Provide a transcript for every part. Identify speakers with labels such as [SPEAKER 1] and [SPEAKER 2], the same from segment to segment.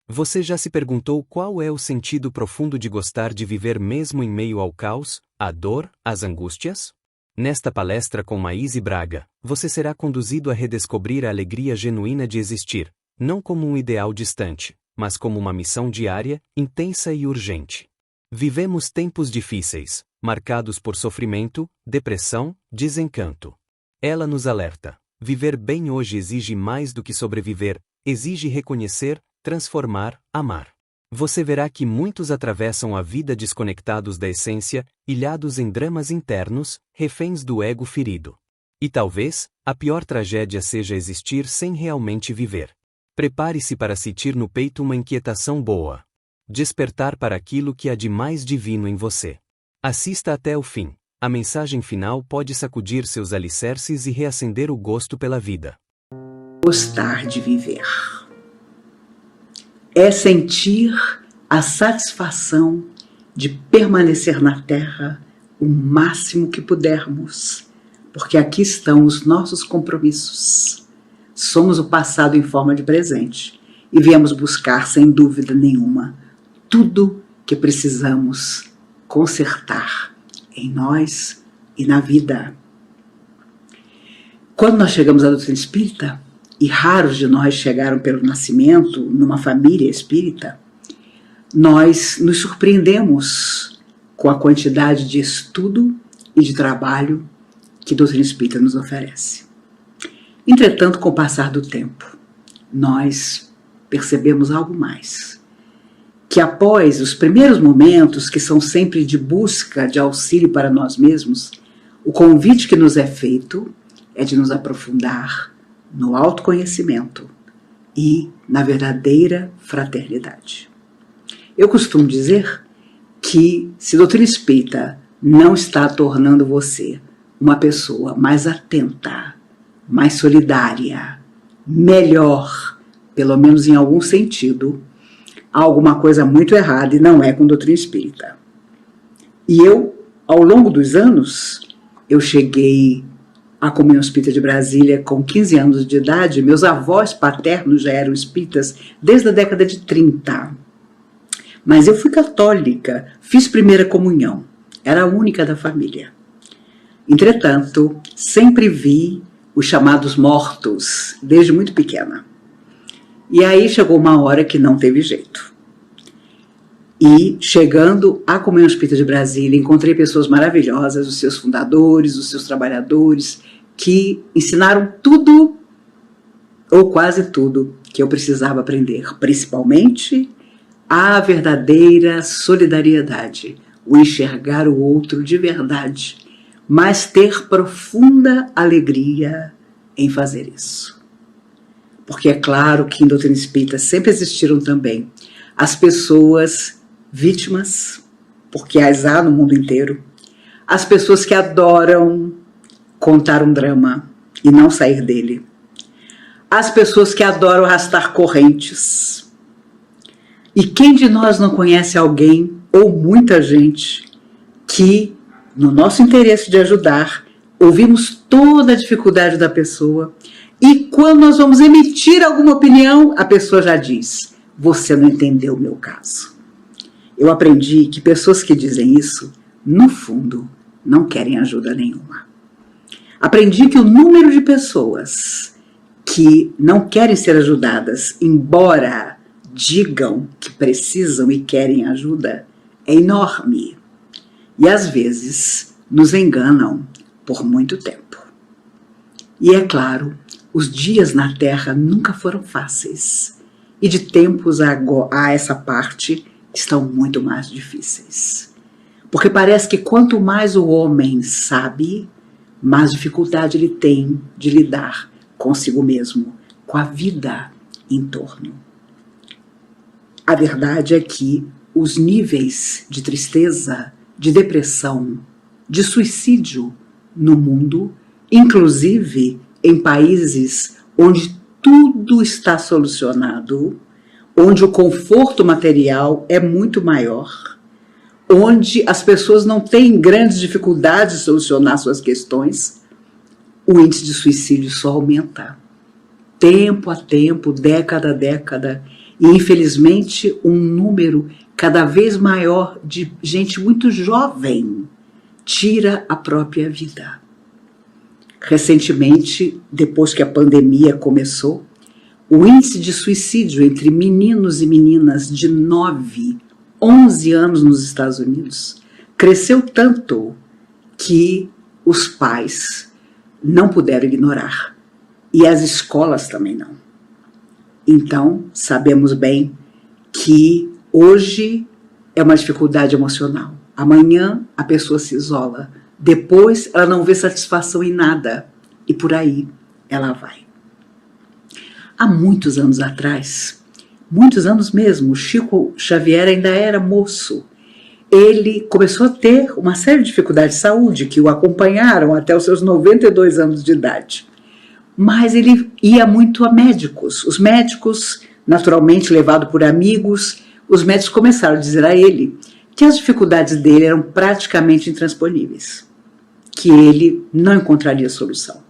[SPEAKER 1] Você já se perguntou qual é o sentido profundo de gostar de viver mesmo em meio ao caos, à dor, às angústias? Nesta palestra com Maíse Braga, você será conduzido a redescobrir a alegria genuína de existir, não como um ideal distante, mas como uma missão diária, intensa e urgente. Vivemos tempos difíceis, marcados por sofrimento, depressão, desencanto. Ela nos alerta: viver bem hoje exige mais do que sobreviver, exige reconhecer, transformar, amar. Você verá que muitos atravessam a vida desconectados da essência, ilhados em dramas internos, reféns do ego ferido. E talvez, a pior tragédia seja existir sem realmente viver. Prepare-se para sentir no peito uma inquietação boa. Despertar para aquilo que há de mais divino em você. Assista até o fim. A mensagem final pode sacudir seus alicerces e reacender o gosto pela vida.
[SPEAKER 2] Gostar de viver é sentir a satisfação de permanecer na Terra o máximo que pudermos, porque aqui estão os nossos compromissos. Somos o passado em forma de presente e viemos buscar, sem dúvida nenhuma, tudo que precisamos consertar em nós e na vida. Quando nós chegamos à doutrina espírita, e raros de nós chegaram pelo nascimento numa família espírita, nós nos surpreendemos com a quantidade de estudo e de trabalho que a doutrina espírita nos oferece. Entretanto, com o passar do tempo, nós percebemos algo mais. Que após os primeiros momentos, que são sempre de busca de auxílio para nós mesmos, o convite que nos é feito é de nos aprofundar no autoconhecimento e na verdadeira fraternidade. Eu costumo dizer que se a doutrina espírita não está tornando você uma pessoa mais atenta, mais solidária, melhor, pelo menos em algum sentido, há alguma coisa muito errada e não é com a doutrina espírita. E eu, ao longo dos anos, eu cheguei à Comunhão Espírita de Brasília com 15 anos de idade. Meus avós paternos já eram espíritas desde a década de 30. Mas eu fui católica, fiz primeira comunhão, era a única da família. Entretanto, sempre vi os chamados mortos, desde muito pequena. E aí chegou uma hora que não teve jeito. E chegando à Comunhão Espírita de Brasília, encontrei pessoas maravilhosas, os seus fundadores, os seus trabalhadores, que ensinaram tudo, ou quase tudo, que eu precisava aprender. Principalmente a verdadeira solidariedade, o enxergar o outro de verdade, mas ter profunda alegria em fazer isso. Porque é claro que em doutrina espírita sempre existiram também as pessoas vítimas, porque as há no mundo inteiro, as pessoas que adoram contar um drama e não sair dele, as pessoas que adoram arrastar correntes. E quem de nós não conhece alguém, ou muita gente, que, no nosso interesse de ajudar, ouvimos toda a dificuldade da pessoa e quando nós vamos emitir alguma opinião, a pessoa já diz: você não entendeu o meu caso. Eu aprendi que pessoas que dizem isso, no fundo, não querem ajuda nenhuma. Aprendi que o número de pessoas que não querem ser ajudadas, embora digam que precisam e querem ajuda, é enorme. E às vezes nos enganam por muito tempo. E é claro, os dias na Terra nunca foram fáceis. E de tempos a essa parte estão muito mais difíceis. Porque parece que quanto mais o homem sabe, mais dificuldade ele tem de lidar consigo mesmo, com a vida em torno. A verdade é que os níveis de tristeza, de depressão, de suicídio no mundo, inclusive em países onde tudo está solucionado, onde o conforto material é muito maior, onde as pessoas não têm grandes dificuldades de solucionar suas questões, o índice de suicídio só aumenta. Tempo a tempo, década a década. E, infelizmente, um número cada vez maior de gente muito jovem tira a própria vida. Recentemente, depois que a pandemia começou, o índice de suicídio entre meninos e meninas de 9, 11 anos nos Estados Unidos cresceu tanto que os pais não puderam ignorar e as escolas também não. Então, sabemos bem que hoje é uma dificuldade emocional. Amanhã a pessoa se isola, depois ela não vê satisfação em nada e por aí ela vai. Há muitos anos atrás, muitos anos mesmo, o Chico Xavier ainda era moço. Ele começou a ter uma série de dificuldades de saúde que o acompanharam até os seus 92 anos de idade. Mas ele ia muito a médicos. Os médicos, naturalmente levado por amigos, os médicos começaram a dizer a ele que as dificuldades dele eram praticamente intransponíveis, que ele não encontraria solução,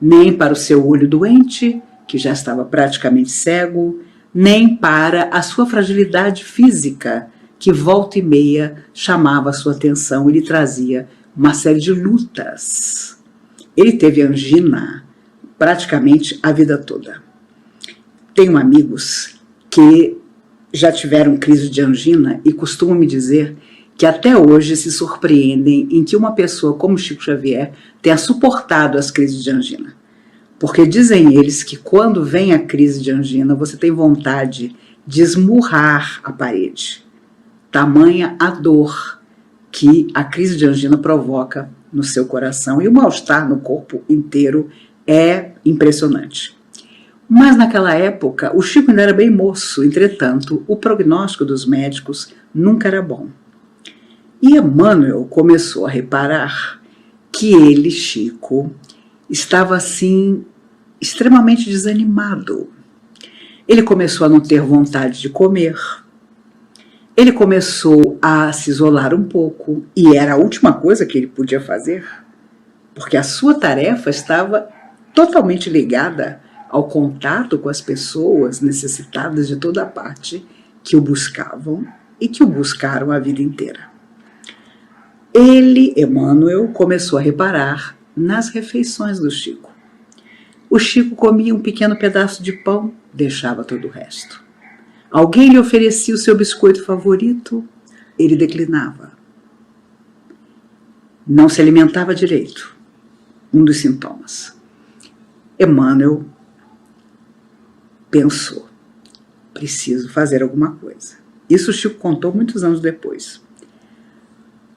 [SPEAKER 2] nem para o seu olho doente, que já estava praticamente cego, nem para a sua fragilidade física, que volta e meia chamava a sua atenção e lhe trazia uma série de lutas. Ele teve angina praticamente a vida toda. Tenho amigos que já tiveram crise de angina e costumam me dizer que até hoje se surpreendem em que uma pessoa como Chico Xavier tenha suportado as crises de angina. Porque dizem eles que quando vem a crise de angina, você tem vontade de esmurrar a parede. Tamanha a dor que a crise de angina provoca no seu coração. E o mal-estar no corpo inteiro é impressionante. Mas naquela época, o Chico ainda era bem moço, entretanto, o prognóstico dos médicos nunca era bom. E Emmanuel começou a reparar que ele, Chico, estava assim, extremamente desanimado. Ele começou a não ter vontade de comer, ele começou a se isolar um pouco, e era a última coisa que ele podia fazer, porque a sua tarefa estava totalmente ligada ao contato com as pessoas necessitadas de toda a parte que o buscavam e que o buscaram a vida inteira. Ele, Emmanuel, começou a reparar nas refeições do Chico. O Chico comia um pequeno pedaço de pão, deixava todo o resto. Alguém lhe oferecia o seu biscoito favorito, ele declinava. Não se alimentava direito, um dos sintomas. Emmanuel pensou, preciso fazer alguma coisa. Isso o Chico contou muitos anos depois.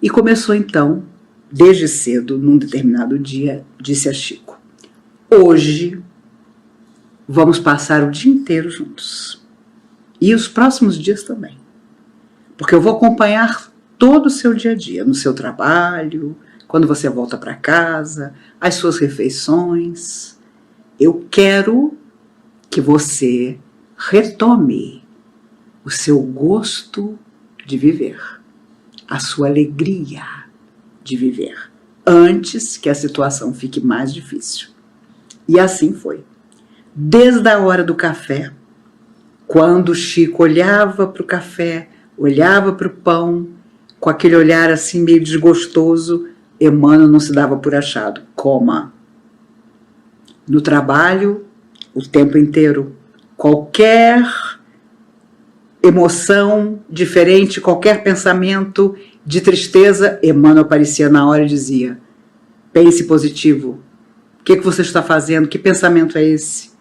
[SPEAKER 2] E começou então, desde cedo, num determinado dia, disse a Chico, hoje vamos passar o dia inteiro juntos. E os próximos dias também. Porque eu vou acompanhar todo o seu dia a dia, no seu trabalho, quando você volta para casa, as suas refeições. Eu quero que você retome o seu gosto de viver, a sua alegria de viver, antes que a situação fique mais difícil. E assim foi. Desde a hora do café, quando Chico olhava para o café, olhava para o pão, com aquele olhar assim meio desgostoso, Emmanuel não se dava por achado. Coma. No trabalho, o tempo inteiro, qualquer emoção diferente, qualquer pensamento de tristeza, Emmanuel aparecia na hora e dizia, pense positivo. O que você está fazendo? Que pensamento é esse?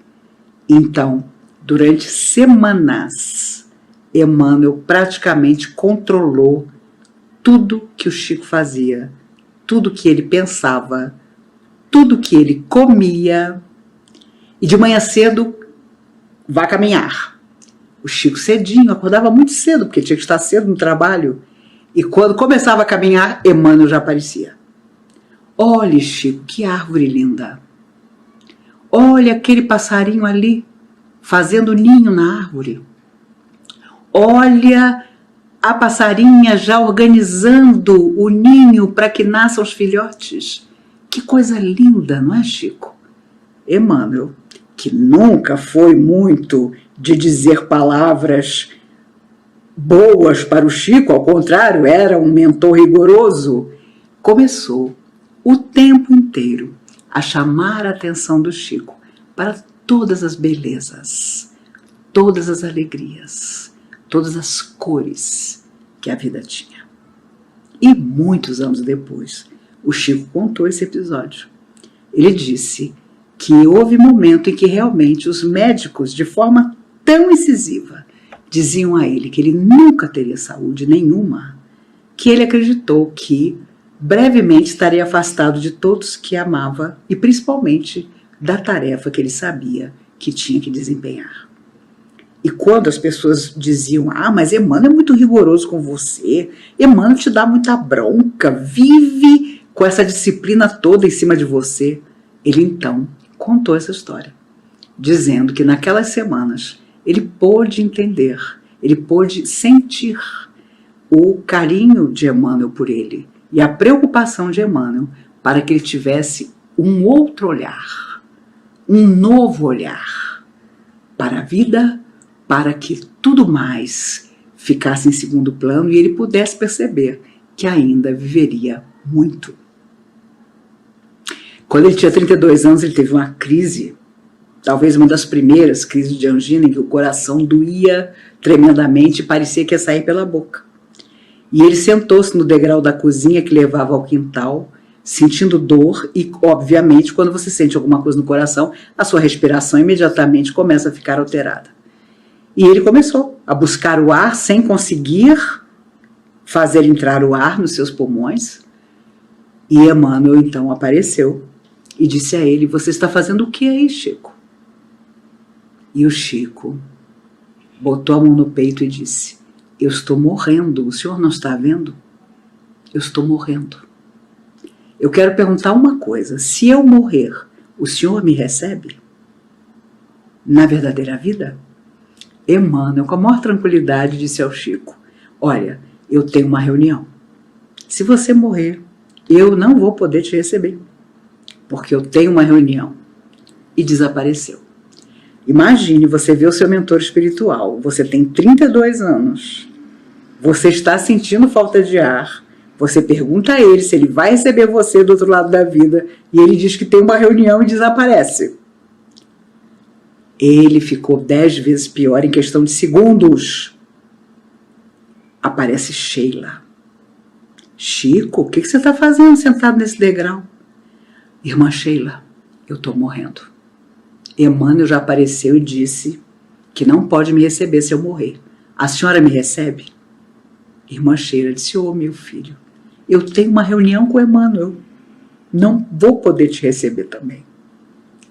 [SPEAKER 2] Então, durante semanas, Emmanuel praticamente controlou tudo que o Chico fazia, tudo que ele pensava, tudo que ele comia. E de manhã cedo, vá caminhar. O Chico cedinho, acordava muito cedo, porque tinha que estar cedo no trabalho. E quando começava a caminhar, Emmanuel já aparecia. Olhe, Chico, que árvore linda. Olha aquele passarinho ali, fazendo ninho na árvore. Olha a passarinha já organizando o ninho para que nasçam os filhotes. Que coisa linda, não é, Chico? Emmanuel, que nunca foi muito de dizer palavras boas para o Chico, ao contrário, era um mentor rigoroso, começou o tempo inteiro a chamar a atenção do Chico para todas as belezas, todas as alegrias, todas as cores que a vida tinha. E muitos anos depois, o Chico contou esse episódio. Ele disse que houve momento em que realmente os médicos, de forma tão incisiva, diziam a ele que ele nunca teria saúde nenhuma, que ele acreditou que brevemente estaria afastado de todos que amava e principalmente da tarefa que ele sabia que tinha que desempenhar. E quando as pessoas diziam, mas Emmanuel é muito rigoroso com você, Emmanuel te dá muita bronca, vive com essa disciplina toda em cima de você, ele então contou essa história, dizendo que naquelas semanas ele pôde entender, ele pôde sentir o carinho de Emmanuel por ele e a preocupação de Emmanuel para que ele tivesse um outro olhar, um novo olhar para a vida, para que tudo mais ficasse em segundo plano e ele pudesse perceber que ainda viveria muito. Quando ele tinha 32 anos, ele teve uma crise, talvez uma das primeiras crises de angina, em que o coração doía tremendamente e parecia que ia sair pela boca. E ele sentou-se no degrau da cozinha que levava ao quintal, sentindo dor e, obviamente, quando você sente alguma coisa no coração, a sua respiração imediatamente começa a ficar alterada. E ele começou a buscar o ar sem conseguir fazer entrar o ar nos seus pulmões. E Emmanuel então apareceu e disse a ele, você está fazendo o que aí, Chico? E o Chico botou a mão no peito e disse, eu estou morrendo, o senhor não está vendo? Eu estou morrendo. Eu quero perguntar uma coisa, se eu morrer, o senhor me recebe? Na verdadeira vida? Emmanuel, com a maior tranquilidade, disse ao Chico, olha, eu tenho uma reunião. Se você morrer, eu não vou poder te receber, porque eu tenho uma reunião. E desapareceu. Imagine, você vê o seu mentor espiritual, você tem 32 anos, você está sentindo falta de ar, você pergunta a ele se ele vai receber você do outro lado da vida, e ele diz que tem uma reunião e desaparece. Ele ficou 10 vezes pior em questão de segundos. Aparece Sheila. Chico, o que você está fazendo sentado nesse degrau? Irmã Sheila, eu estou morrendo. Emmanuel já apareceu e disse que não pode me receber se eu morrer. A senhora me recebe? Irmã Sheila disse, meu filho, eu tenho uma reunião com Emmanuel. Não vou poder te receber também.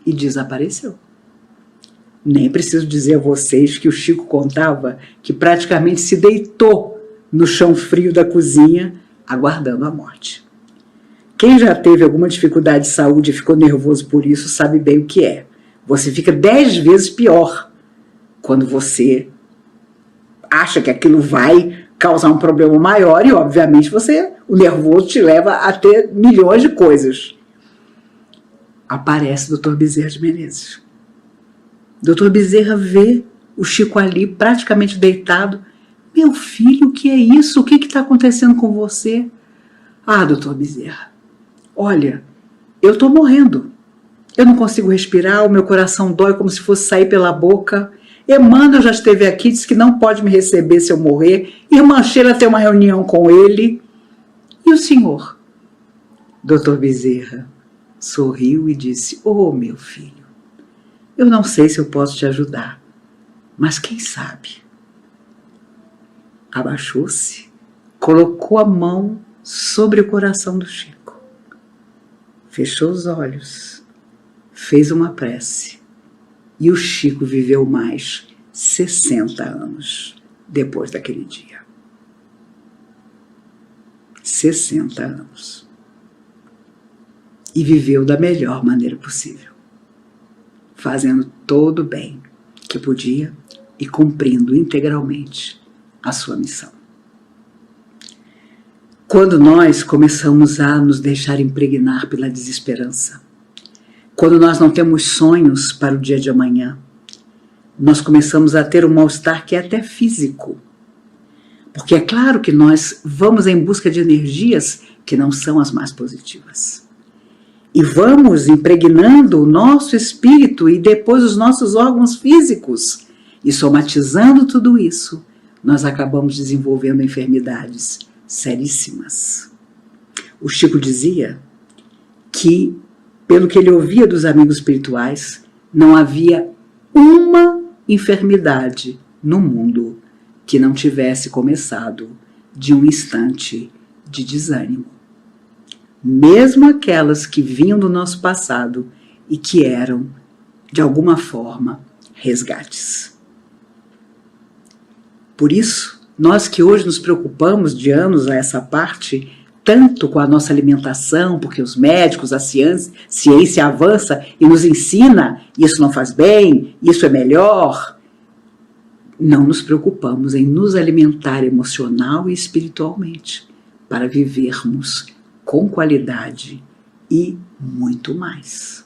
[SPEAKER 2] E desapareceu. Nem preciso dizer a vocês que o Chico contava que praticamente se deitou no chão frio da cozinha, aguardando a morte. Quem já teve alguma dificuldade de saúde e ficou nervoso por isso, sabe bem o que é. Você fica 10 vezes pior quando você acha que aquilo vai causar um problema maior e, obviamente, o nervoso te leva a ter milhões de coisas. Aparece o Dr. Bezerra de Menezes. Dr. Bezerra vê o Chico ali praticamente deitado. Meu filho, o que é isso? O que está acontecendo com você? Dr. Bezerra, olha, eu estou morrendo. Eu não consigo respirar, o meu coração dói como se fosse sair pela boca. Emmanuel já esteve aqui, disse que não pode me receber se eu morrer. Irmã Sheila tem uma reunião com ele. E o senhor? Dr. Bezerra sorriu e disse, meu filho, eu não sei se eu posso te ajudar, mas quem sabe? Abaixou-se, colocou a mão sobre o coração do Chico, fechou os olhos, fez uma prece e o Chico viveu mais 60 anos depois daquele dia. 60 anos. E viveu da melhor maneira possível, fazendo todo o bem que podia e cumprindo integralmente a sua missão. Quando nós começamos a nos deixar impregnar pela desesperança, quando nós não temos sonhos para o dia de amanhã, nós começamos a ter um mal-estar que é até físico. Porque é claro que nós vamos em busca de energias que não são as mais positivas. E vamos impregnando o nosso espírito e depois os nossos órgãos físicos. E somatizando tudo isso, nós acabamos desenvolvendo enfermidades seríssimas. O Chico dizia que, pelo que ele ouvia dos amigos espirituais, não havia uma enfermidade no mundo que não tivesse começado de um instante de desânimo. Mesmo aquelas que vinham do nosso passado e que eram, de alguma forma, resgates. Por isso, nós que hoje nos preocupamos de anos a essa parte, tanto com a nossa alimentação, porque os médicos, a ciência avança e nos ensina, isso não faz bem, isso é melhor, não nos preocupamos em nos alimentar emocional e espiritualmente para vivermos com qualidade e muito mais.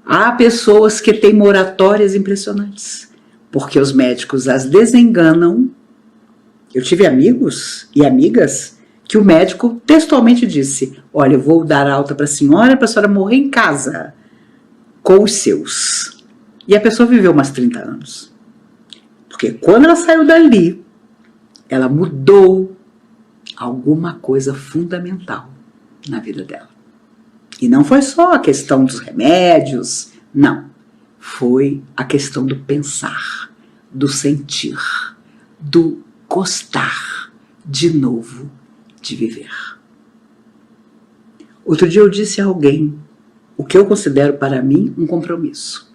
[SPEAKER 2] Há pessoas que têm moratórias impressionantes, porque os médicos as desenganam. Eu tive amigos e amigas que o médico textualmente disse: olha, eu vou dar alta para a senhora morrer em casa com os seus. E a pessoa viveu umas 30 anos. Porque quando ela saiu dali, ela mudou alguma coisa fundamental na vida dela. E não foi só a questão dos remédios, não. Foi a questão do pensar, do sentir, do gostar de novo de viver. Outro dia eu disse a alguém o que eu considero para mim um compromisso.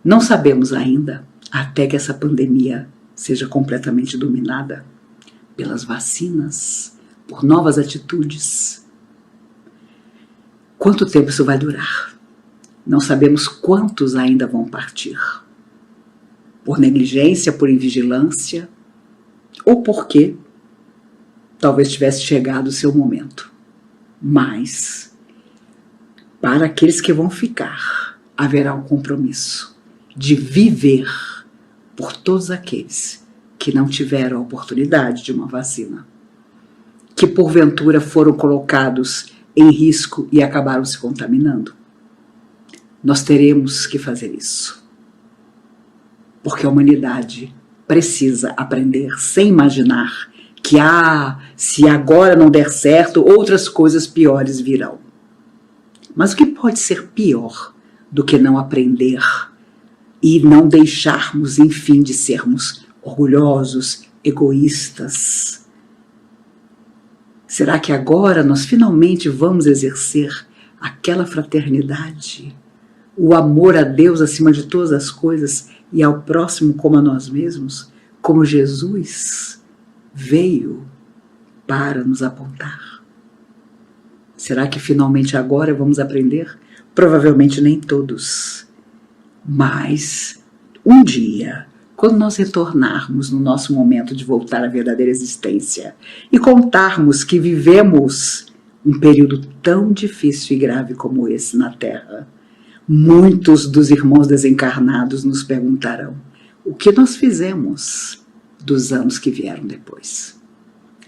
[SPEAKER 2] Não sabemos ainda, até que essa pandemia seja completamente dominada pelas vacinas, por novas atitudes. Quanto tempo isso vai durar? Não sabemos quantos ainda vão partir. Por negligência, por invigilância, ou porque talvez tivesse chegado o seu momento. Mas, para aqueles que vão ficar, haverá um compromisso de viver por todos aqueles que não tiveram a oportunidade de uma vacina, que porventura foram colocados em risco e acabaram se contaminando. Nós teremos que fazer isso, porque a humanidade precisa aprender sem imaginar que, se agora não der certo, outras coisas piores virão. Mas o que pode ser pior do que não aprender e não deixarmos, enfim, de sermos orgulhosos, egoístas? Será que agora nós finalmente vamos exercer aquela fraternidade, o amor a Deus acima de todas as coisas e ao próximo como a nós mesmos, como Jesus veio para nos apontar? Será que finalmente agora vamos aprender? Provavelmente nem todos. Mas um dia, quando nós retornarmos no nosso momento de voltar à verdadeira existência e contarmos que vivemos um período tão difícil e grave como esse na Terra, muitos dos irmãos desencarnados nos perguntarão o que nós fizemos dos anos que vieram depois.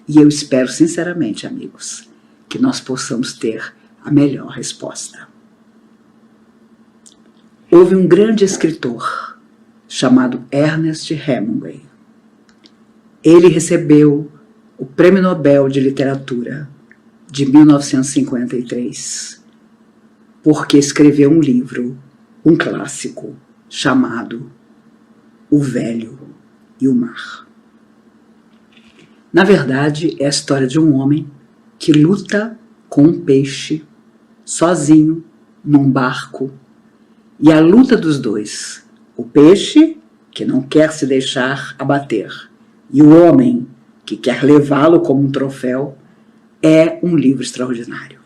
[SPEAKER 2] E eu espero sinceramente, amigos, que nós possamos ter a melhor resposta. Houve um grande escritor chamado Ernest Hemingway. Ele recebeu o Prêmio Nobel de Literatura de 1953 porque escreveu um livro, um clássico, chamado O Velho e o Mar. Na verdade, é a história de um homem que luta com um peixe sozinho num barco. E a luta dos dois, o peixe que não quer se deixar abater e o homem que quer levá-lo como um troféu, é um livro extraordinário.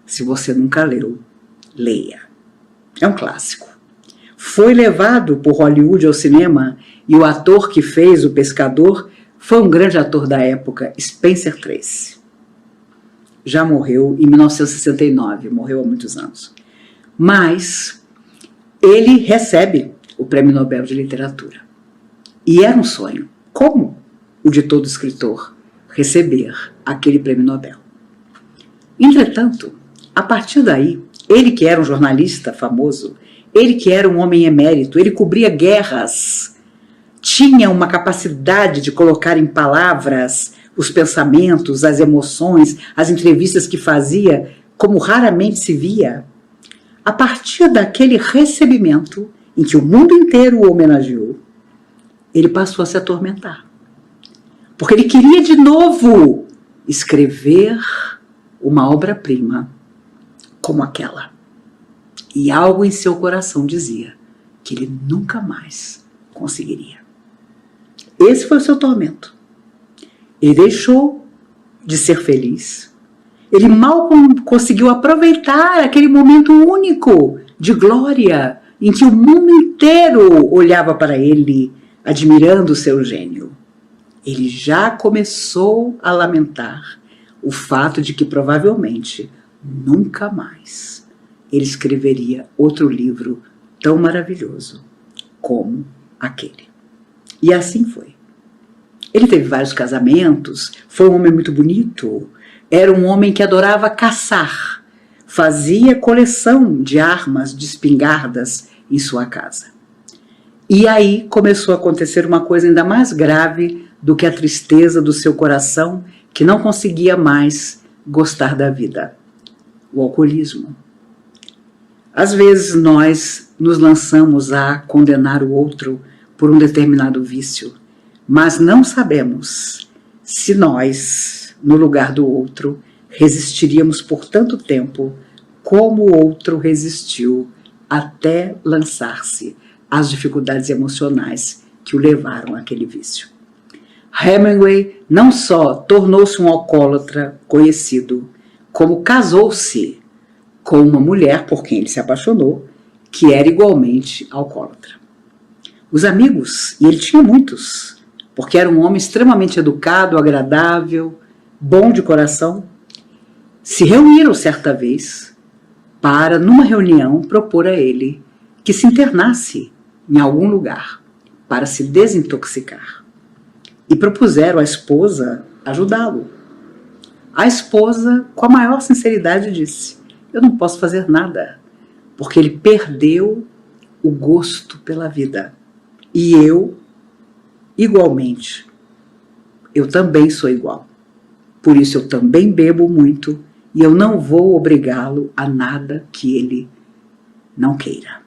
[SPEAKER 2] Se você nunca leu, leia. É um clássico. Foi levado por Hollywood ao cinema e o ator que fez o pescador foi um grande ator da época, Spencer Tracy. Já morreu em 1969, morreu há muitos anos. Mas ele recebe o Prêmio Nobel de Literatura. E era um sonho, como o de todo escritor, receber aquele Prêmio Nobel. Entretanto, a partir daí, ele que era um jornalista famoso, ele que era um homem emérito, ele cobria guerras, tinha uma capacidade de colocar em palavras os pensamentos, as emoções, as entrevistas que fazia, como raramente se via. A partir daquele recebimento, em que o mundo inteiro o homenageou, ele passou a se atormentar. Porque ele queria de novo escrever uma obra-prima como aquela. E algo em seu coração dizia que ele nunca mais conseguiria. Esse foi o seu tormento. Ele deixou de ser feliz. Ele mal conseguiu aproveitar aquele momento único de glória em que o mundo inteiro olhava para ele, admirando o seu gênio. Ele já começou a lamentar o fato de que provavelmente nunca mais ele escreveria outro livro tão maravilhoso como aquele. E assim foi. Ele teve vários casamentos, foi um homem muito bonito, era um homem que adorava caçar, fazia coleção de armas, de espingardas em sua casa. E aí começou a acontecer uma coisa ainda mais grave do que a tristeza do seu coração, que não conseguia mais gostar da vida: o alcoolismo. Às vezes nós nos lançamos a condenar o outro por um determinado vício, mas não sabemos se nós, no lugar do outro, resistiríamos por tanto tempo como o outro resistiu até lançar-se às dificuldades emocionais que o levaram àquele vício. Hemingway não só tornou-se um alcoólatra conhecido, como casou-se com uma mulher por quem ele se apaixonou, que era igualmente alcoólatra. Os amigos, e ele tinha muitos, porque era um homem extremamente educado, agradável, bom de coração, se reuniram certa vez para, numa reunião, propor a ele que se internasse em algum lugar para se desintoxicar. E propuseram à esposa ajudá-lo. A esposa, com a maior sinceridade, disse: eu não posso fazer nada, porque ele perdeu o gosto pela vida. E eu, igualmente, eu também sou igual. Por isso eu também bebo muito e eu não vou obrigá-lo a nada que ele não queira.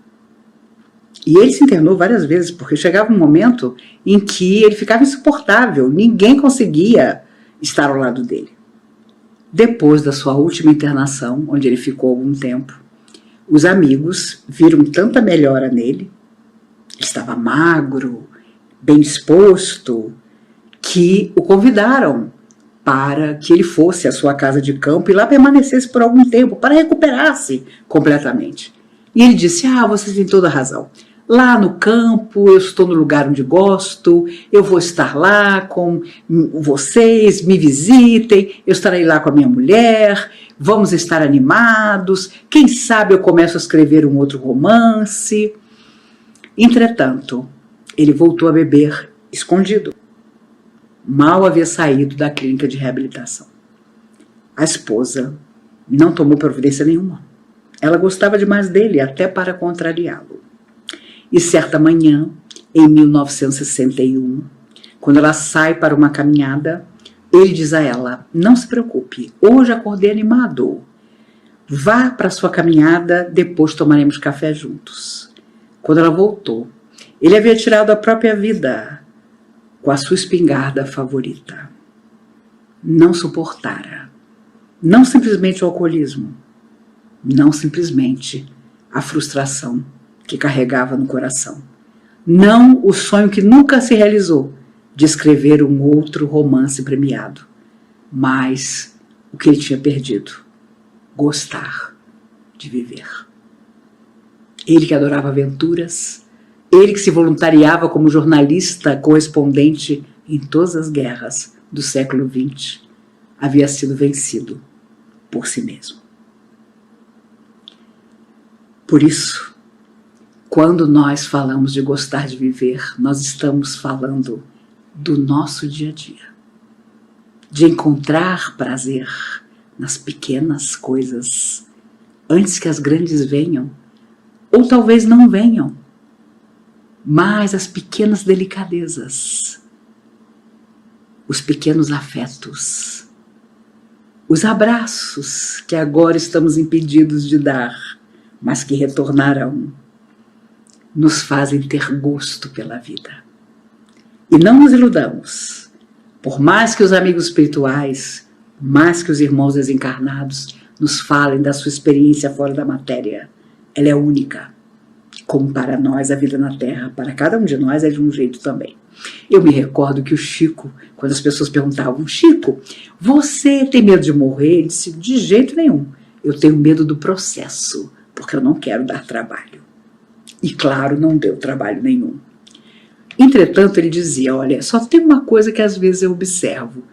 [SPEAKER 2] E ele se internou várias vezes, porque chegava um momento em que ele ficava insuportável, ninguém conseguia estar ao lado dele. Depois da sua última internação, onde ele ficou algum tempo, os amigos viram tanta melhora nele, ele estava magro, bem disposto, que o convidaram para que ele fosse à sua casa de campo e lá permanecesse por algum tempo, para recuperar-se completamente. E ele disse: vocês têm toda a razão. Lá no campo, eu estou no lugar onde gosto, eu vou estar lá com vocês, me visitem, eu estarei lá com a minha mulher, vamos estar animados, quem sabe eu começo a escrever um outro romance. Entretanto, ele voltou a beber escondido. Mal havia saído da clínica de reabilitação. A esposa não tomou providência nenhuma. Ela gostava demais dele, até para contrariá-lo. E certa manhã, em 1961, quando ela sai para uma caminhada, ele diz a ela: não se preocupe, hoje acordei animado. Vá para sua caminhada, depois tomaremos café juntos. Quando ela voltou, ele havia tirado a própria vida com a sua espingarda favorita. Não suportara, não simplesmente o alcoolismo, não simplesmente a frustração que carregava no coração, não o sonho que nunca se realizou de escrever um outro romance premiado, mas o que ele tinha perdido: gostar de viver. Ele que adorava aventuras, ele que se voluntariava como jornalista correspondente em todas as guerras do século XX, havia sido vencido por si mesmo. Por isso, Quando nós falamos de gostar de viver, nós estamos falando do nosso dia a dia, de encontrar prazer nas pequenas coisas, antes que as grandes venham, ou talvez não venham, mas as pequenas delicadezas, os pequenos afetos, os abraços que agora estamos impedidos de dar, mas que retornarão, nos fazem ter gosto pela vida. E não nos iludamos, por mais que os amigos espirituais, mais que os irmãos desencarnados nos falem da sua experiência fora da matéria, ela é única. Como para nós a vida na Terra, para cada um de nós é de um jeito também. Eu me recordo que o Chico, quando as pessoas perguntavam, Chico, você tem medo de morrer? Ele disse, de jeito nenhum, eu tenho medo do processo, porque eu não quero dar trabalho. E claro, não deu trabalho nenhum. Entretanto, ele dizia, olha, só tem uma coisa que às vezes eu observo.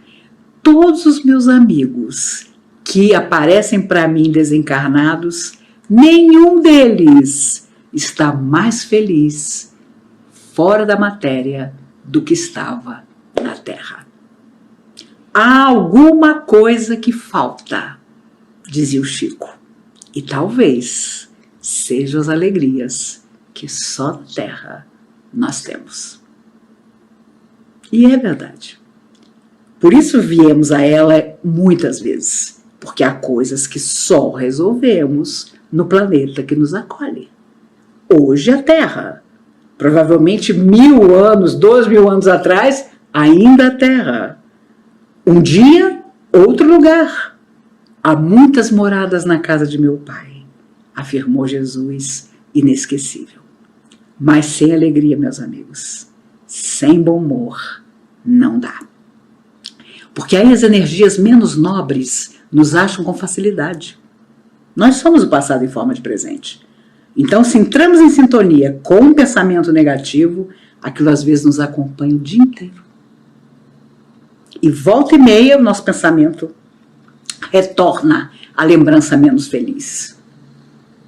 [SPEAKER 2] Todos os meus amigos que aparecem para mim desencarnados, nenhum deles está mais feliz fora da matéria do que estava na Terra. Há alguma coisa que falta, dizia o Chico, e talvez sejam as alegrias que só na Terra nós temos. E é verdade. Por isso viemos a ela muitas vezes, porque há coisas que só resolvemos no planeta que nos acolhe. Hoje a Terra, provavelmente 1000 anos, 2000 anos atrás, ainda a Terra. Um dia, outro lugar. Há muitas moradas na casa de meu Pai, afirmou Jesus, inesquecível. Mas sem alegria, meus amigos, sem bom humor, não dá. Porque aí as energias menos nobres nos acham com facilidade. Nós somos o passado em forma de presente. Então, se entramos em sintonia com um pensamento negativo, aquilo às vezes nos acompanha o dia inteiro. E volta e meia o nosso pensamento retorna à lembrança menos feliz.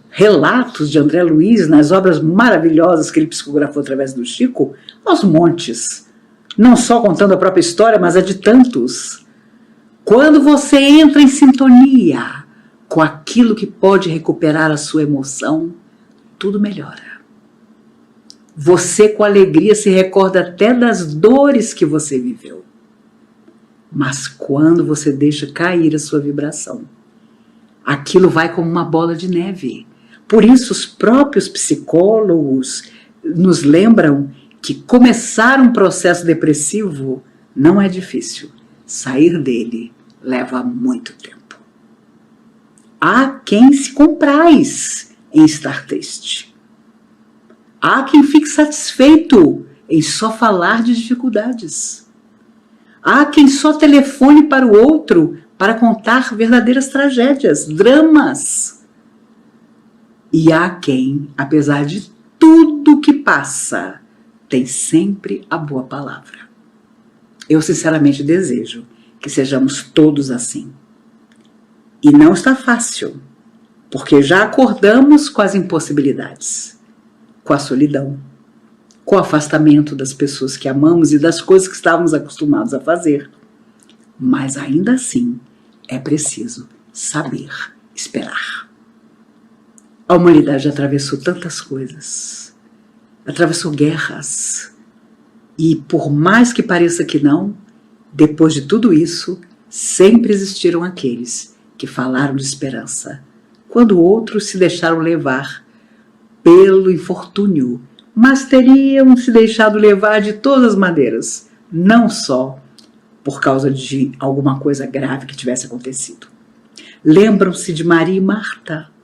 [SPEAKER 2] Relatos de André Luiz nas obras maravilhosas que ele psicografou através do Chico, aos montes. Não só contando a própria história, mas a de tantos. Quando você entra em sintonia com aquilo que pode recuperar a sua emoção, tudo melhora. Você com alegria se recorda até das dores que você viveu. Mas quando você deixa cair a sua vibração, aquilo vai como uma bola de neve. Por isso os próprios psicólogos nos lembram que começar um processo depressivo não é difícil. Sair dele leva muito tempo. Há quem se compraz em estar triste. Há quem fique satisfeito em só falar de dificuldades. Há quem só telefone para o outro para contar verdadeiras tragédias, dramas. E há quem, apesar de tudo que passa, tem sempre a boa palavra. Eu sinceramente desejo que sejamos todos assim. E não está fácil, porque já acordamos com as impossibilidades, com a solidão, com o afastamento das pessoas que amamos e das coisas que estávamos acostumados a fazer. Mas ainda assim é preciso saber esperar. A humanidade atravessou tantas coisas, atravessou guerras, e por mais que pareça que não, depois de tudo isso, sempre existiram aqueles que falaram de esperança, quando outros se deixaram levar pelo infortúnio, mas teriam se deixado levar de todas as maneiras, não só por causa de alguma coisa grave que tivesse acontecido. Lembram-se de Maria e Marta.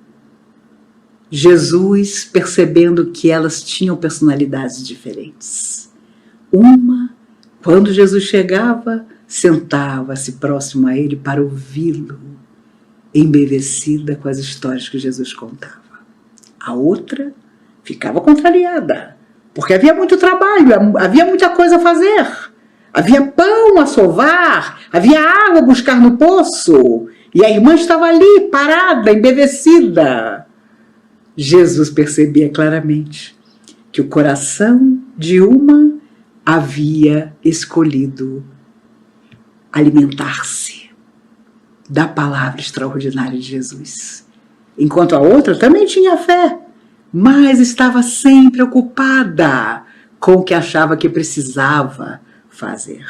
[SPEAKER 2] Jesus percebendo que elas tinham personalidades diferentes. Uma, quando Jesus chegava, sentava-se próximo a ele para ouvi-lo, embevecida com as histórias que Jesus contava. A outra ficava contrariada, porque havia muito trabalho, havia muita coisa a fazer. Havia pão a sovar, havia água a buscar no poço, e a irmã estava ali, parada, embevecida. Jesus percebia claramente que o coração de uma havia escolhido alimentar-se da palavra extraordinária de Jesus, enquanto a outra também tinha fé, mas estava sempre ocupada com o que achava que precisava fazer.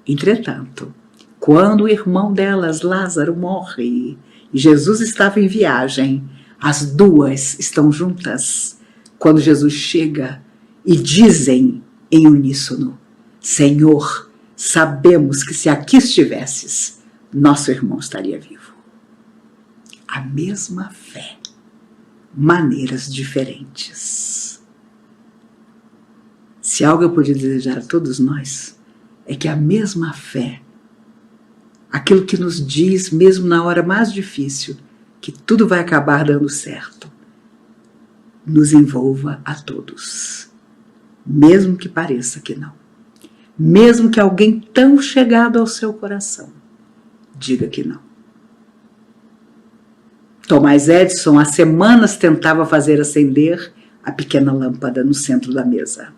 [SPEAKER 2] Entretanto, quando o irmão delas, Lázaro, morre e Jesus estava em viagem, as duas estão juntas quando Jesus chega e dizem em uníssono: Senhor, sabemos que se aqui estivesses, nosso irmão estaria vivo. A mesma fé, maneiras diferentes. Se algo eu podia desejar a todos nós, é que a mesma fé, aquilo que nos diz, mesmo na hora mais difícil, que tudo vai acabar dando certo, nos envolva a todos, mesmo que pareça que não. Mesmo que alguém tão chegado ao seu coração diga que não. Thomas Edison há semanas tentava fazer acender a pequena lâmpada no centro da mesa.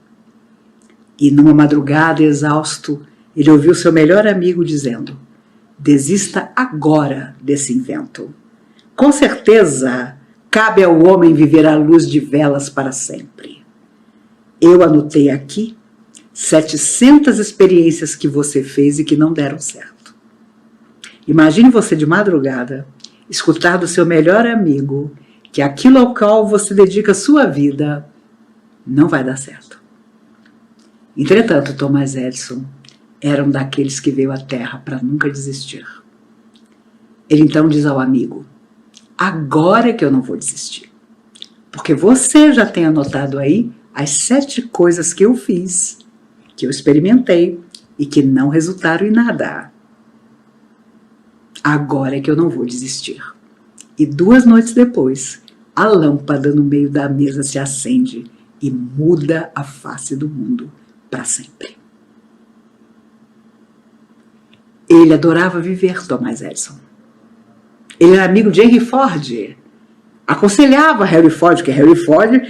[SPEAKER 2] E numa madrugada, exausto, ele ouviu seu melhor amigo dizendo: desista agora desse invento. Com certeza, cabe ao homem viver à luz de velas para sempre. Eu anotei aqui 700 experiências que você fez e que não deram certo. Imagine você de madrugada, escutar do seu melhor amigo que aquilo ao qual você dedica sua vida não vai dar certo. Entretanto, Thomas Edison era um daqueles que veio à Terra para nunca desistir. Ele então diz ao amigo: agora é que eu não vou desistir, porque você já tem anotado aí as 7 coisas que eu fiz, que eu experimentei e que não resultaram em nada. Agora é que eu não vou desistir. E 2 noites depois, a lâmpada no meio da mesa se acende e muda a face do mundo para sempre. Ele adorava viver, Thomas Edison. Ele era amigo de Henry Ford. Aconselhava Henry Ford, que Henry Ford,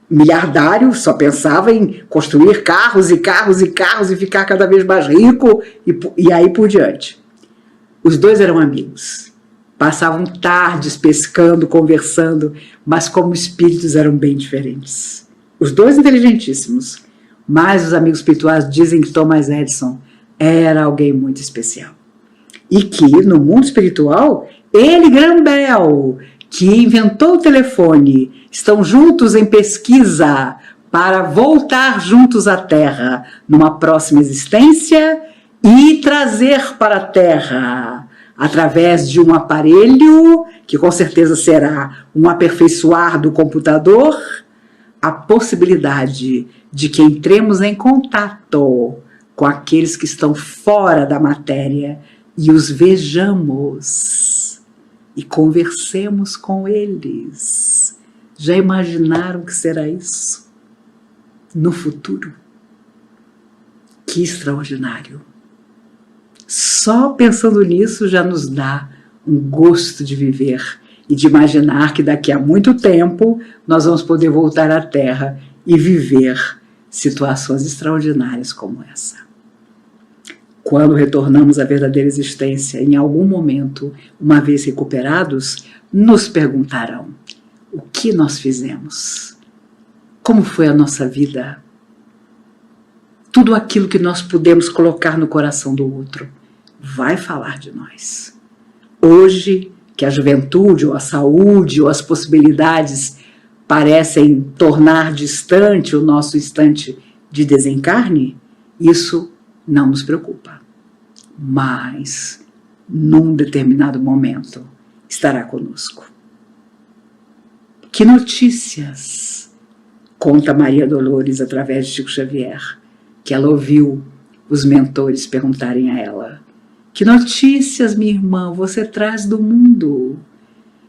[SPEAKER 2] miliardário, só pensava em construir carros e carros e carros e ficar cada vez mais rico e aí por diante. Os dois eram amigos. Passavam tardes pescando, conversando, mas como espíritos eram bem diferentes. Os dois inteligentíssimos, mas os amigos espirituais dizem que Thomas Edison era alguém muito especial. E que, no mundo espiritual, ele, Graham Bell, que inventou o telefone, estão juntos em pesquisa para voltar juntos à Terra numa próxima existência e trazer para a Terra, através de um aparelho, que com certeza será um aperfeiçoar do computador, a possibilidade de que entremos em contato com aqueles que estão fora da matéria e os vejamos e conversemos com eles. Já imaginaram que será isso no futuro? Que extraordinário! Só pensando nisso já nos dá um gosto de viver e de imaginar que daqui a muito tempo nós vamos poder voltar à Terra e viver situações extraordinárias como essa. Quando retornamos à verdadeira existência, em algum momento, uma vez recuperados, nos perguntarão: o que nós fizemos? Como foi a nossa vida? Tudo aquilo que nós pudemos colocar no coração do outro vai falar de nós. Hoje, que a juventude, ou a saúde, ou as possibilidades parecem tornar distante o nosso instante de desencarne, isso não nos preocupa. Mas, num determinado momento, estará conosco. Que notícias conta Maria Dolores através de Chico Xavier, que ela ouviu os mentores perguntarem a ela: que notícias, minha irmã, você traz do mundo?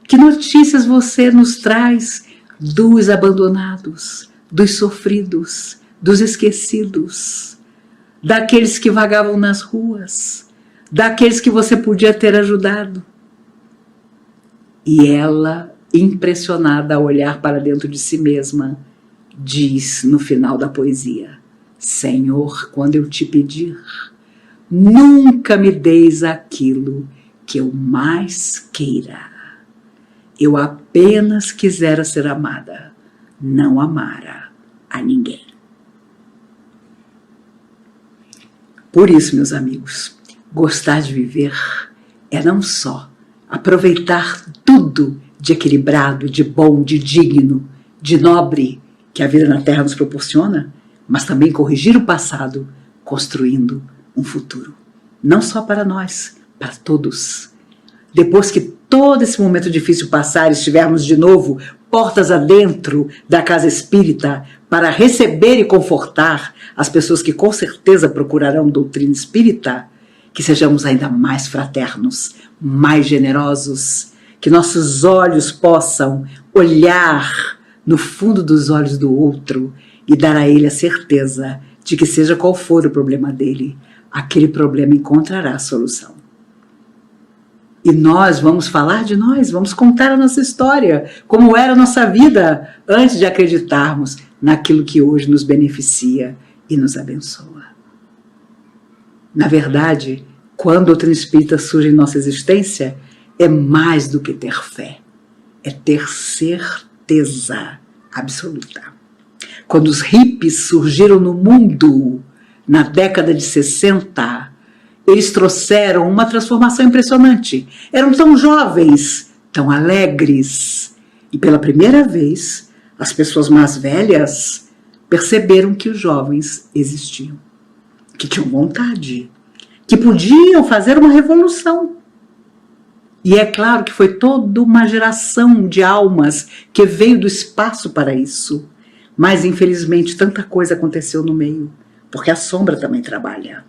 [SPEAKER 2] Que notícias você nos traz dos abandonados, dos sofridos, dos esquecidos, daqueles que vagavam nas ruas, daqueles que você podia ter ajudado? E ela, impressionada a olhar para dentro de si mesma, diz no final da poesia: Senhor, quando eu te pedir, nunca me deis aquilo que eu mais queira. Eu apenas quisera ser amada, não amara a ninguém. Por isso, meus amigos, gostar de viver é não só aproveitar tudo de equilibrado, de bom, de digno, de nobre que a vida na Terra nos proporciona, mas também corrigir o passado, construindo um futuro. Não só para nós, para todos. Depois que todo esse momento difícil passar, estivermos de novo portas adentro da casa espírita para receber e confortar as pessoas que com certeza procurarão doutrina espírita, que sejamos ainda mais fraternos, mais generosos, que nossos olhos possam olhar no fundo dos olhos do outro e dar a ele a certeza de que, seja qual for o problema dele, aquele problema encontrará a solução. E nós vamos falar de nós, vamos contar a nossa história, como era a nossa vida antes de acreditarmos naquilo que hoje nos beneficia e nos abençoa. Na verdade, quando a doutrina espírita surge em nossa existência, é mais do que ter fé, é ter certeza absoluta. Quando os hippies surgiram no mundo, na década de 60, eles trouxeram uma transformação impressionante. Eram tão jovens, tão alegres. E pela primeira vez, as pessoas mais velhas perceberam que os jovens existiam, que tinham vontade, que podiam fazer uma revolução. E é claro que foi toda uma geração de almas que veio do espaço para isso. Mas, infelizmente, tanta coisa aconteceu no meio, porque a sombra também trabalha.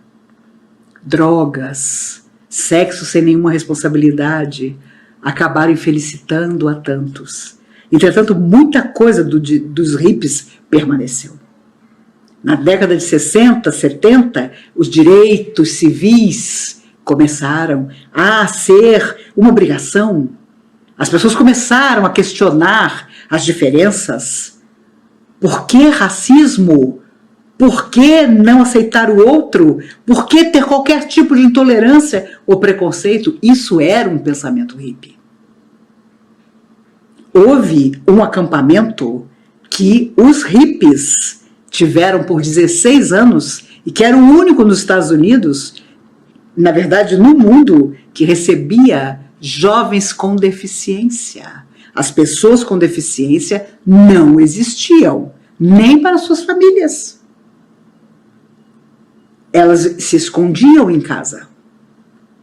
[SPEAKER 2] Drogas, sexo sem nenhuma responsabilidade, acabaram infelicitando a tantos. Entretanto, muita coisa dos hippies permaneceu. Na década de 60, 70, os direitos civis começaram a ser uma obrigação. As pessoas começaram a questionar as diferenças. Por que racismo? Por que não aceitar o outro? Por que ter qualquer tipo de intolerância ou preconceito? Isso era um pensamento hippie. Houve um acampamento que os hippies tiveram por 16 anos e que era o único nos Estados Unidos, na verdade no mundo, que recebia jovens com deficiência. As pessoas com deficiência não existiam, nem para suas famílias. Elas se escondiam em casa.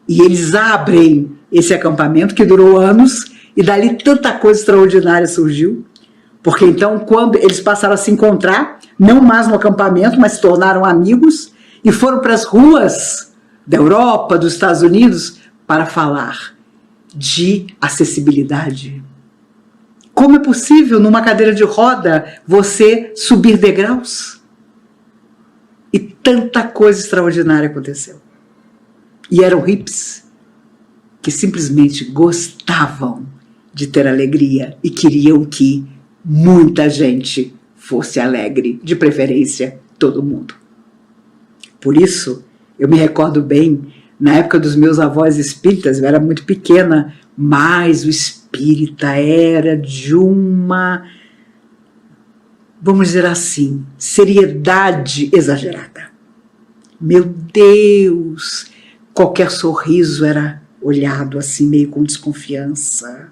[SPEAKER 2] E eles abrem esse acampamento que durou anos, e dali tanta coisa extraordinária surgiu. Porque então, quando eles passaram a se encontrar, não mais no acampamento, mas se tornaram amigos, e foram para as ruas da Europa, dos Estados Unidos, para falar de acessibilidade. Como é possível, numa cadeira de roda, você subir degraus? E tanta coisa extraordinária aconteceu. E eram hippies que simplesmente gostavam de ter alegria e queriam que muita gente fosse alegre, de preferência todo mundo. Por isso, eu me recordo bem, na época dos meus avós espíritas, eu era muito pequena, mas o espírita era de uma, vamos dizer assim, seriedade exagerada. Meu Deus, qualquer sorriso era olhado assim meio com desconfiança.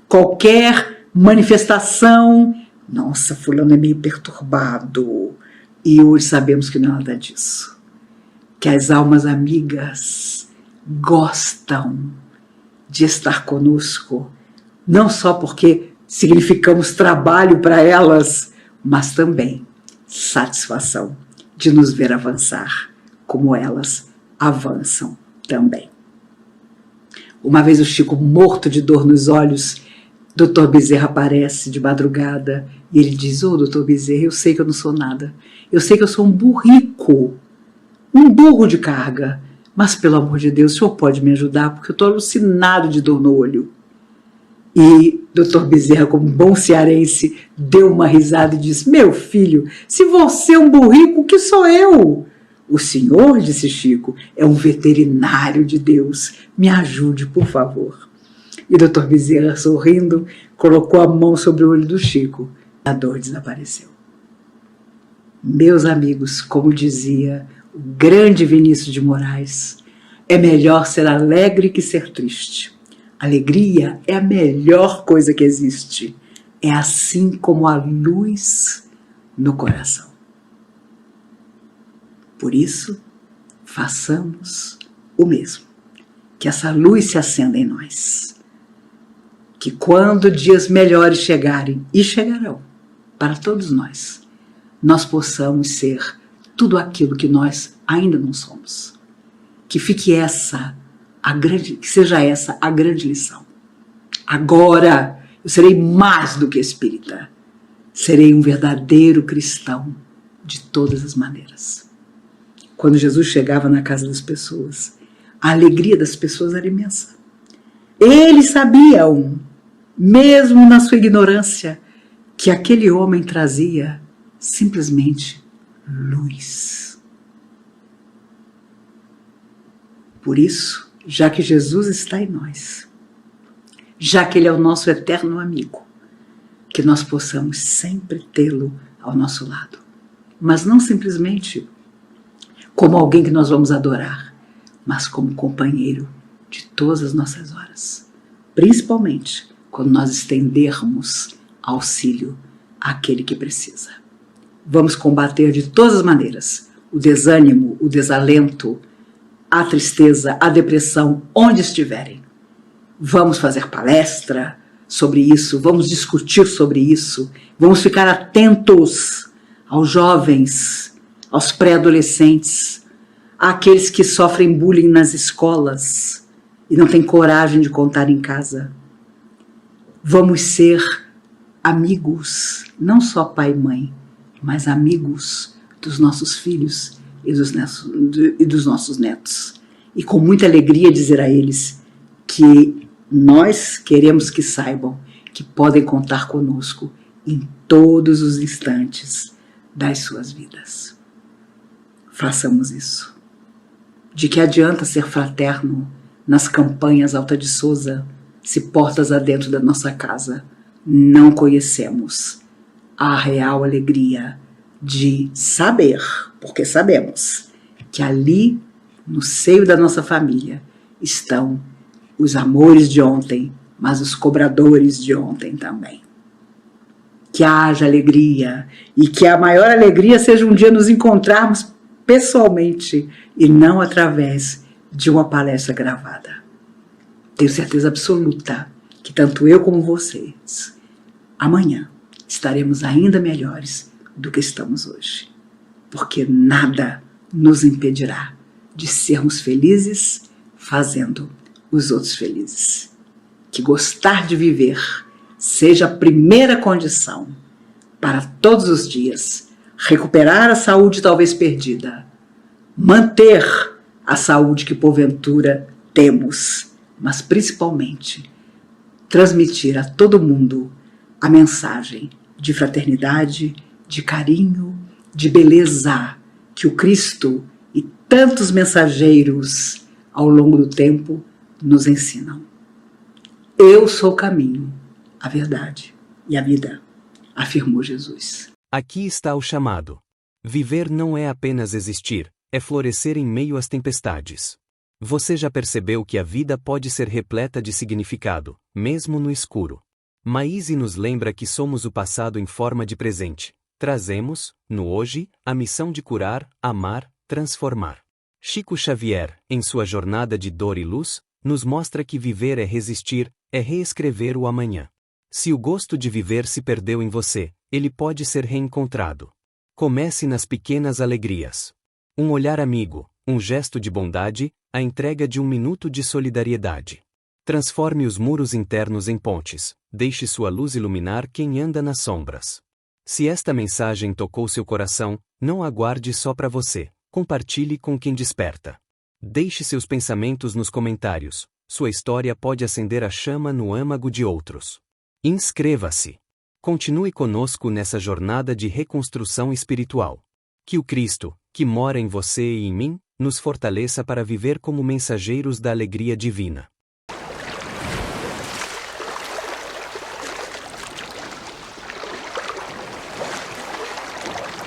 [SPEAKER 2] Qualquer manifestação, nossa, fulano é meio perturbado. E hoje sabemos que não é nada disso. Que as almas amigas gostam de estar conosco, não só porque significamos trabalho para elas, mas também satisfação de nos ver avançar, como elas avançam também. Uma vez o Chico, morto de dor nos olhos, Dr. Bezerra aparece de madrugada e ele diz: "Ô, Dr. Bezerra, eu sei que eu não sou nada, eu sei que eu sou um burrico, um burro de carga, mas pelo amor de Deus, o senhor pode me ajudar porque eu estou alucinado de dor no olho." E Dr. Bezerra, como bom cearense, deu uma risada e disse: meu filho, se você é um burrico, o que sou eu? O senhor, disse Chico, é um veterinário de Deus. Me ajude, por favor. E Dr. Bezerra, sorrindo, colocou a mão sobre o olho do Chico. A dor desapareceu. Meus amigos, como dizia o grande Vinícius de Moraes, é melhor ser alegre que ser triste. Alegria é a melhor coisa que existe. É assim como a luz no coração. Por isso, façamos o mesmo. Que essa luz se acenda em nós. Que quando dias melhores chegarem, e chegarão para todos nós possamos ser tudo aquilo que nós ainda não somos. Que fique que seja essa a grande lição. Agora eu serei mais do que espírita. Serei um verdadeiro cristão de todas as maneiras. Quando Jesus chegava na casa das pessoas, a alegria das pessoas era imensa. Eles sabiam, mesmo na sua ignorância, que aquele homem trazia simplesmente luz. Por isso, já que Jesus está em nós, já que Ele é o nosso eterno amigo, que nós possamos sempre tê-lo ao nosso lado. Mas não simplesmente como alguém que nós vamos adorar, mas como companheiro de todas as nossas horas. Principalmente quando nós estendermos auxílio àquele que precisa. Vamos combater de todas as maneiras o desânimo, o desalento, a tristeza, a depressão, onde estiverem. Vamos fazer palestra sobre isso, vamos discutir sobre isso, vamos ficar atentos aos jovens, aos pré-adolescentes, àqueles que sofrem bullying nas escolas e não têm coragem de contar em casa. Vamos ser amigos, não só pai e mãe, mas amigos dos nossos filhos e dos nossos netos. E com muita alegria dizer a eles que nós queremos que saibam que podem contar conosco em todos os instantes das suas vidas. Façamos isso. De que adianta ser fraterno nas campanhas Alta de Souza se portas adentro da nossa casa não conhecemos a real alegria de saber, porque sabemos que ali, no seio da nossa família, estão os amores de ontem, mas os cobradores de ontem também. Que haja alegria e que a maior alegria seja um dia nos encontrarmos pessoalmente e não através de uma palestra gravada. Tenho certeza absoluta que tanto eu como vocês, amanhã, estaremos ainda melhores do que estamos hoje. Porque nada nos impedirá de sermos felizes fazendo os outros felizes. Que gostar de viver seja a primeira condição para todos os dias recuperar a saúde talvez perdida, manter a saúde que porventura temos, mas principalmente transmitir a todo mundo a mensagem de fraternidade, de carinho, de beleza que o Cristo e tantos mensageiros ao longo do tempo nos ensinam. Eu sou o caminho, a verdade e a vida, afirmou Jesus.
[SPEAKER 1] Aqui está o chamado. Viver não é apenas existir, é florescer em meio às tempestades. Você já percebeu que a vida pode ser repleta de significado, mesmo no escuro. Maíse nos lembra que somos o passado em forma de presente. Trazemos, no hoje, a missão de curar, amar, transformar. Chico Xavier, em sua jornada de dor e luz, nos mostra que viver é resistir, é reescrever o amanhã. Se o gosto de viver se perdeu em você, ele pode ser reencontrado. Comece nas pequenas alegrias. Um olhar amigo, um gesto de bondade, a entrega de um minuto de solidariedade. Transforme os muros internos em pontes, deixe sua luz iluminar quem anda nas sombras. Se esta mensagem tocou seu coração, não aguarde só para você, compartilhe com quem desperta. Deixe seus pensamentos nos comentários, sua história pode acender a chama no âmago de outros. Inscreva-se. Continue conosco nessa jornada de reconstrução espiritual. Que o Cristo, que mora em você e em mim, nos fortaleça para viver como mensageiros da alegria divina.